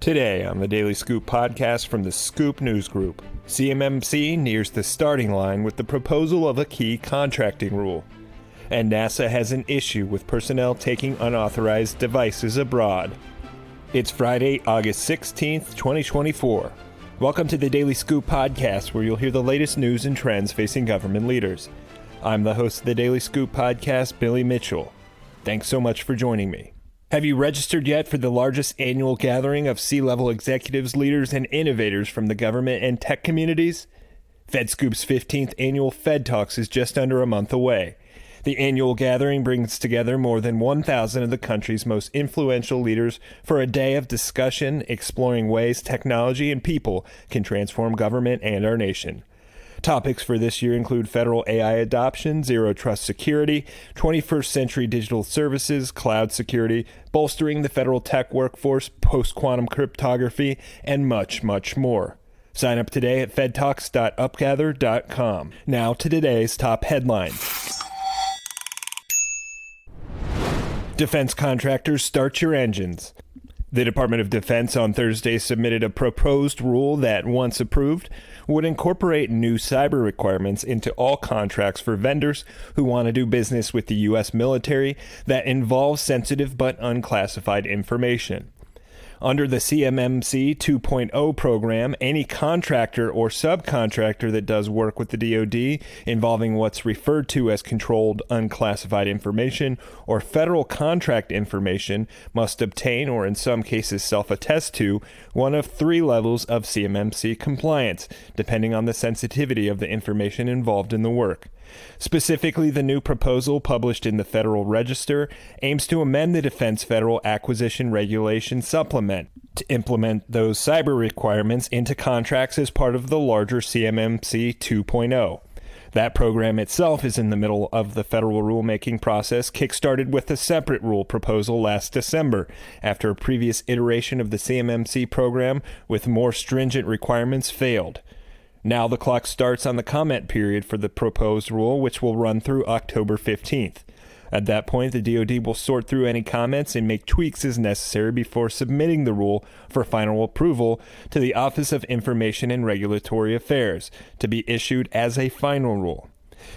Today on the Daily Scoop podcast from the Scoop News Group, CMMC nears the starting line with the proposal of a key contracting rule. And NASA has an issue with personnel taking unauthorized devices abroad. It's Friday, August 16th, 2024. Welcome to the Daily Scoop podcast, where you'll hear the latest news and trends facing government leaders. I'm the host of the Daily Scoop podcast, Billy Mitchell. Thanks so much for joining me. Have you registered yet for the largest annual gathering of C-level executives, leaders, and innovators from the government and tech communities? FedScoop's 15th annual Fed Talks is just under a month away. The annual gathering brings together more than 1,000 of the country's most influential leaders for a day of discussion exploring ways technology and people can transform government and our nation. Topics for this year include federal AI adoption, zero trust security, 21st century digital services, cloud security, bolstering the federal tech workforce, post-quantum cryptography, and much, much more. Sign up today at fedtalks.upgather.com. Now to today's top headlines. Defense contractors, start your engines. The Department of Defense on Thursday submitted a proposed rule that, once approved, would incorporate new cyber requirements into all contracts for vendors who want to do business with the U.S. military that involve sensitive but unclassified information. Under the CMMC 2.0 program, any contractor or subcontractor that does work with the DoD involving what's referred to as controlled unclassified information or federal contract information must obtain, or in some cases self-attest to, one of three levels of CMMC compliance, depending on the sensitivity of the information involved in the work. Specifically, the new proposal published in the Federal Register aims to amend the Defense Federal Acquisition Regulation Supplement to implement those cyber requirements into contracts as part of the larger CMMC 2.0. That program itself is in the middle of the federal rulemaking process, kickstarted with a separate rule proposal last December, after a previous iteration of the CMMC program with more stringent requirements failed. Now the clock starts on the comment period for the proposed rule, which will run through October 15th. At that point, the DoD will sort through any comments and make tweaks as necessary before submitting the rule for final approval to the Office of Information and Regulatory Affairs to be issued as a final rule.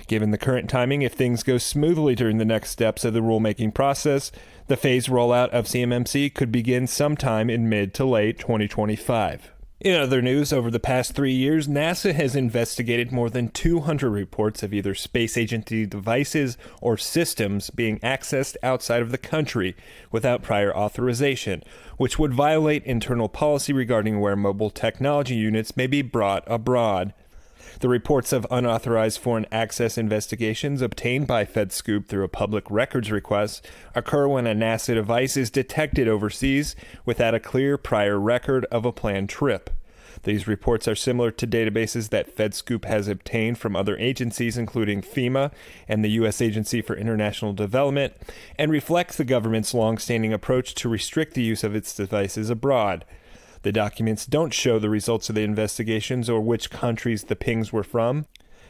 Given the current timing, if things go smoothly during the next steps of the rulemaking process, the phased rollout of CMMC could begin sometime in mid to late 2025. In other news, over the past 3 years, NASA has investigated more than 200 reports of either space agency devices or systems being accessed outside of the country without prior authorization, which would violate internal policy regarding where mobile technology units may be brought abroad. The reports of unauthorized foreign access investigations obtained by FedScoop through a public records request occur when a NASA device is detected overseas without a clear prior record of a planned trip. These reports are similar to databases that FedScoop has obtained from other agencies, including FEMA and the U.S. Agency for International Development, and reflect the government's long-standing approach to restrict the use of its devices abroad. The documents don't show the results of the investigations or which countries the pings were from.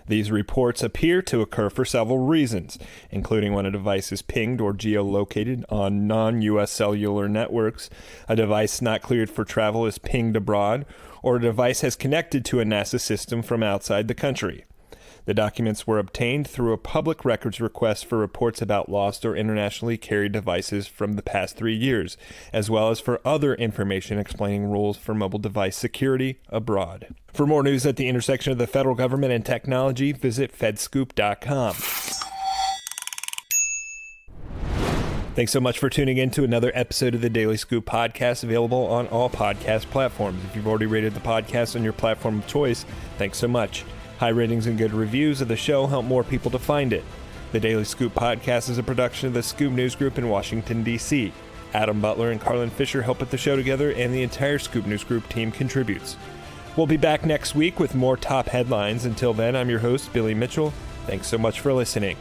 These reports appear to occur for several reasons, including when a device is pinged or geolocated on non-U.S. cellular networks, a device not cleared for travel is pinged abroad, or a device has connected to a NASA system from outside the country. The documents were obtained through a public records request for reports about lost or internationally carried devices from the past 3 years, as well as for other information explaining rules for mobile device security abroad. For more news at the intersection of the federal government and technology, visit fedscoop.com. Thanks so much for tuning in to another episode of the Daily Scoop podcast, available on all podcast platforms. If you've already rated the podcast on your platform of choice, thanks so much. High ratings and good reviews of the show help more people to find it. The Daily Scoop podcast is a production of the Scoop News Group in Washington, D.C. Adam Butler and Carlin Fisher help put the show together, and the entire Scoop News Group team contributes. We'll be back next week with more top headlines. Until then, I'm your host, Billy Mitchell. Thanks so much for listening.